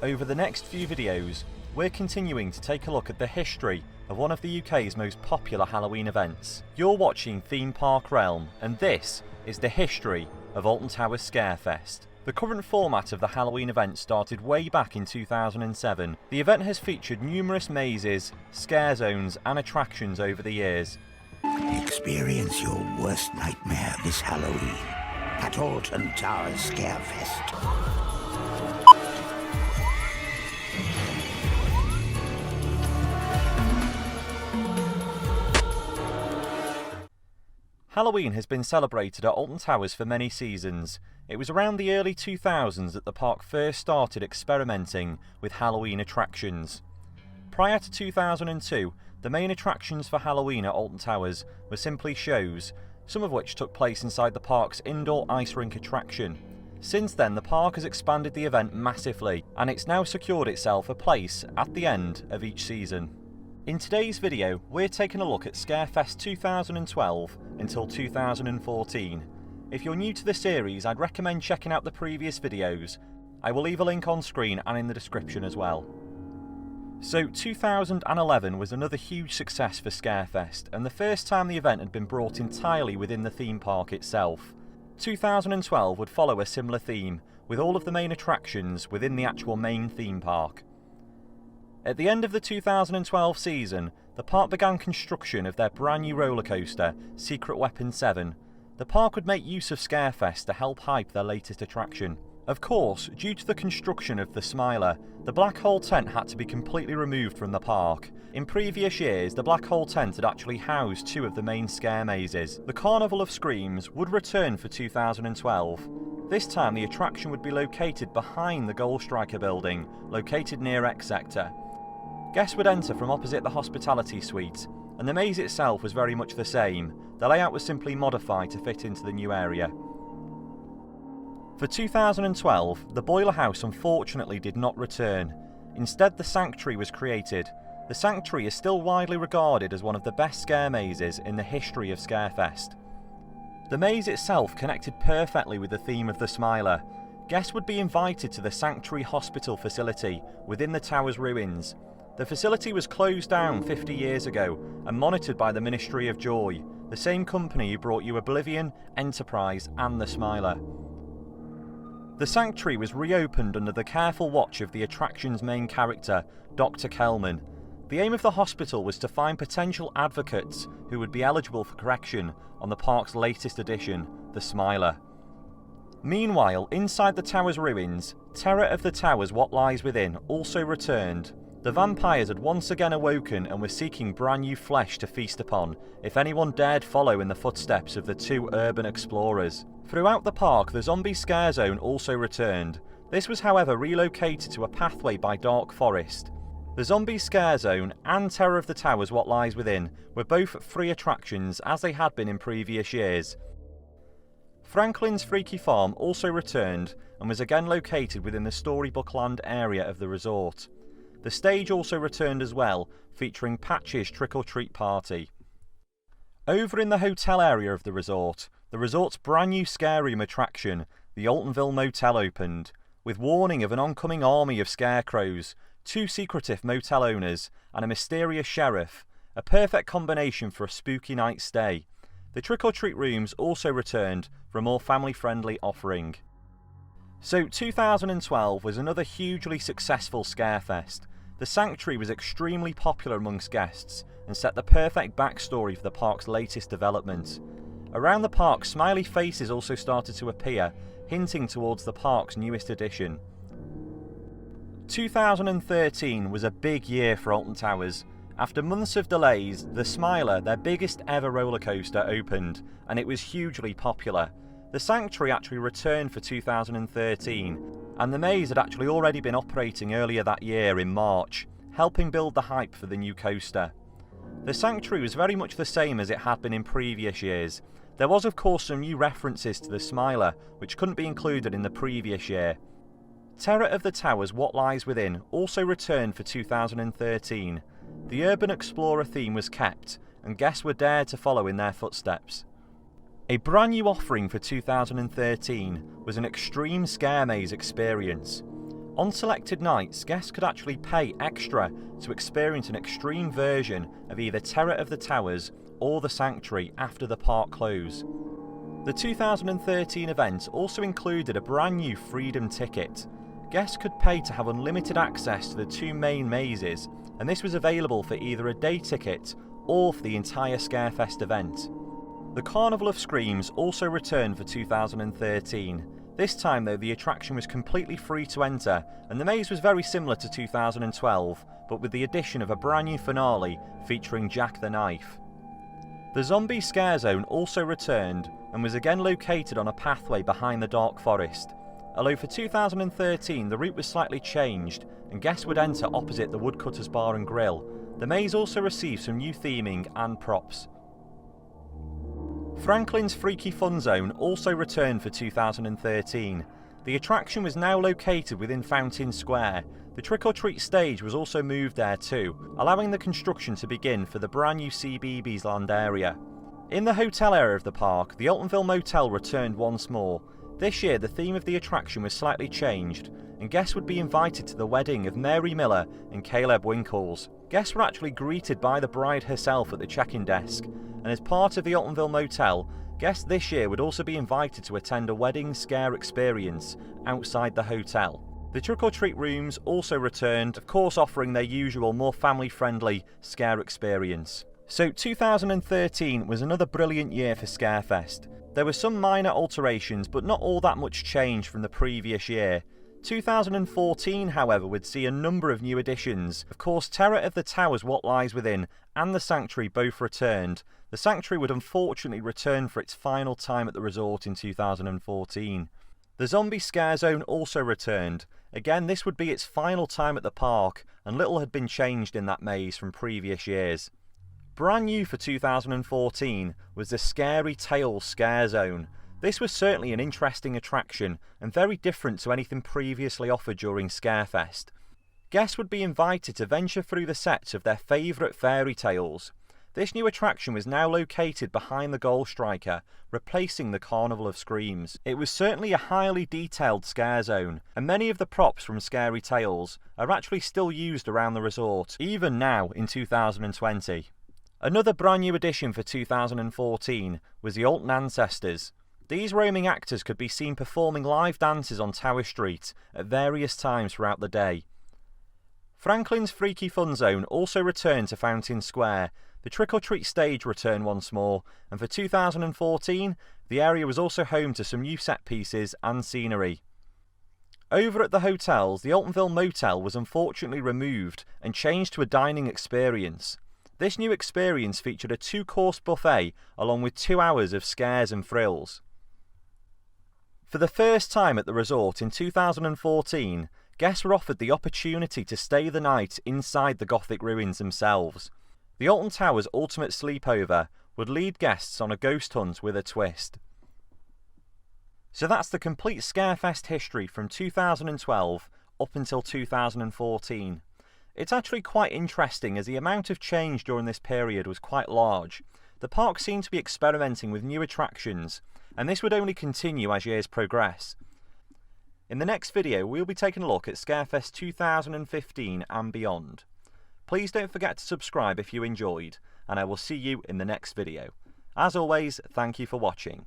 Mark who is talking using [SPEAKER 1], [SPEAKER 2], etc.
[SPEAKER 1] Over the next few videos, we're continuing to take a look at the history of one of the UK's most popular Halloween events. You're watching Theme Park Realm, and this is the history of Alton Towers Scarefest. The current format of the Halloween event started way back in 2007. The event has featured numerous mazes, scare zones and attractions over the years.
[SPEAKER 2] Experience your worst nightmare this Halloween at Alton Towers Scarefest.
[SPEAKER 1] Halloween has been celebrated at Alton Towers for many seasons. It was around the early 2000s that the park first started experimenting with Halloween attractions. Prior to 2002, the main attractions for Halloween at Alton Towers were simply shows, some of which took place inside the park's indoor ice rink attraction. Since then, the park has expanded the event massively, and it's now secured itself a place at the end of each season. In today's video, we're taking a look at Scarefest 2012 until 2014. If you're new to the series, I'd recommend checking out the previous videos. I will leave a link on screen and in the description as well. So 2011 was another huge success for Scarefest, and the first time the event had been brought entirely within the theme park itself. 2012 would follow a similar theme, with all of the main attractions within the actual main theme park. At the end of the 2012 season, the park began construction of their brand new roller coaster, Secret Weapon 7. The park would make use of Scarefest to help hype their latest attraction. Of course, due to the construction of the Smiler, the black hole tent had to be completely removed from the park. In previous years, the black hole tent had actually housed two of the main scare mazes. The Carnival of Screams would return for 2012. This time the attraction would be located behind the Gold Striker building, located near X Sector. Guests would enter from opposite the hospitality suite, and the maze itself was very much the same. The layout was simply modified to fit into the new area. For 2012, the Boiler House unfortunately did not return. Instead, the Sanctuary was created. The Sanctuary is still widely regarded as one of the best scare mazes in the history of Scarefest. The maze itself connected perfectly with the theme of the Smiler. Guests would be invited to the Sanctuary Hospital facility within the tower's ruins. The facility was closed down 50 years ago and monitored by the Ministry of Joy, the same company who brought you Oblivion, Enterprise and the Smiler. The Sanctuary was reopened under the careful watch of the attraction's main character, Dr. Kelman. The aim of the hospital was to find potential advocates who would be eligible for correction on the park's latest addition, the Smiler. Meanwhile, inside the tower's ruins, Terror of the Towers What Lies Within also returned. The vampires had once again awoken and were seeking brand new flesh to feast upon if anyone dared follow in the footsteps of the two urban explorers. Throughout the park, the zombie scare zone also returned. This was however relocated to a pathway by Dark Forest. The zombie scare zone and Terror of the Towers What Lies Within were both free attractions as they had been in previous years. Franklin's Freaky Farm also returned and was again located within the Storybook Land area of the resort. The stage also returned as well, featuring Patch's Trick or Treat Party. Over in the hotel area of the resort's brand new scare room attraction, the Oltonville Motel opened, with warning of an oncoming army of scarecrows, two secretive motel owners, and a mysterious sheriff, a perfect combination for a spooky night stay. The Trick or Treat rooms also returned for a more family-friendly offering. So 2012 was another hugely successful Scarefest. The Sanctuary was extremely popular amongst guests and set the perfect backstory for the park's latest development. Around the park, smiley faces also started to appear, hinting towards the park's newest addition. 2013 was a big year for Alton Towers. After months of delays, the Smiler, their biggest ever roller coaster, opened, and it was hugely popular. The Sanctuary actually returned for 2013, and the maze had actually already been operating earlier that year in March, helping build the hype for the new coaster. The Sanctuary was very much the same as it had been in previous years. There was of course some new references to the Smiler, which couldn't be included in the previous year. Terror of the Towers What Lies Within also returned for 2013. The Urban Explorer theme was kept, and guests were dared to follow in their footsteps. A brand new offering for 2013 was an extreme scare maze experience. On selected nights, guests could actually pay extra to experience an extreme version of either Terror of the Towers or the Sanctuary after the park close. The 2013 event also included a brand new Freedom ticket. Guests could pay to have unlimited access to the two main mazes, and this was available for either a day ticket or for the entire Scarefest event. The Carnival of Screams also returned for 2013. This time though, the attraction was completely free to enter, and the maze was very similar to 2012, but with the addition of a brand new finale featuring Jack the Knife. The Zombie Scare Zone also returned and was again located on a pathway behind the Dark Forest. Although for 2013 the route was slightly changed and guests would enter opposite the Woodcutter's Bar and Grill, the maze also received some new theming and props. Franklin's Freaky Fun Zone also returned for 2013. The attraction was now located within Fountain Square. The trick-or-treat stage was also moved there too, allowing the construction to begin for the brand new CBeebies Land area. In the hotel area of the park, the Oltonville Motel returned once more. This year the theme of the attraction was slightly changed, and guests would be invited to the wedding of Mary Miller and Caleb Winkles. Guests were actually greeted by the bride herself at the check-in desk, and as part of the Oltonville Motel, guests this year would also be invited to attend a wedding scare experience outside the hotel. The trick-or-treat rooms also returned, of course offering their usual more family-friendly scare experience. So 2013 was another brilliant year for Scarefest. There were some minor alterations, but not all that much change from the previous year. 2014, however, would see a number of new additions. Of course, Terror of the Towers, What Lies Within, and the Sanctuary both returned. The Sanctuary would unfortunately return for its final time at the resort in 2014. The Zombie Scare Zone also returned. Again, this would be its final time at the park, and little had been changed in that maze from previous years. Brand new for 2014 was the Scary Tales Scare Zone. This was certainly an interesting attraction and very different to anything previously offered during Scarefest. Guests would be invited to venture through the sets of their favourite fairy tales. This new attraction was now located behind the Goal Striker, replacing the Carnival of Screams. It was certainly a highly detailed scare zone, and many of the props from Scary Tales are actually still used around the resort, even now in 2020. Another brand new addition for 2014 was the Alton Ancestors. These roaming actors could be seen performing live dances on Tower Street at various times throughout the day. Franklin's Freaky Fun Zone also returned to Fountain Square. The trick-or-treat stage returned once more, and for 2014, the area was also home to some new set pieces and scenery. Over at the hotels, the Oltonville Motel was unfortunately removed and changed to a dining experience. This new experience featured a 2-course buffet along with 2 hours of scares and thrills. For the first time at the resort in 2014, guests were offered the opportunity to stay the night inside the Gothic ruins themselves. The Alton Towers Ultimate Sleepover would lead guests on a ghost hunt with a twist. So that's the complete Scarefest history from 2012 up until 2014. It's actually quite interesting as the amount of change during this period was quite large. The park seemed to be experimenting with new attractions, and this would only continue as years progress. In the next video, we'll be taking a look at Scarefest 2015 and beyond. Please don't forget to subscribe if you enjoyed, and I will see you in the next video. As always, thank you for watching.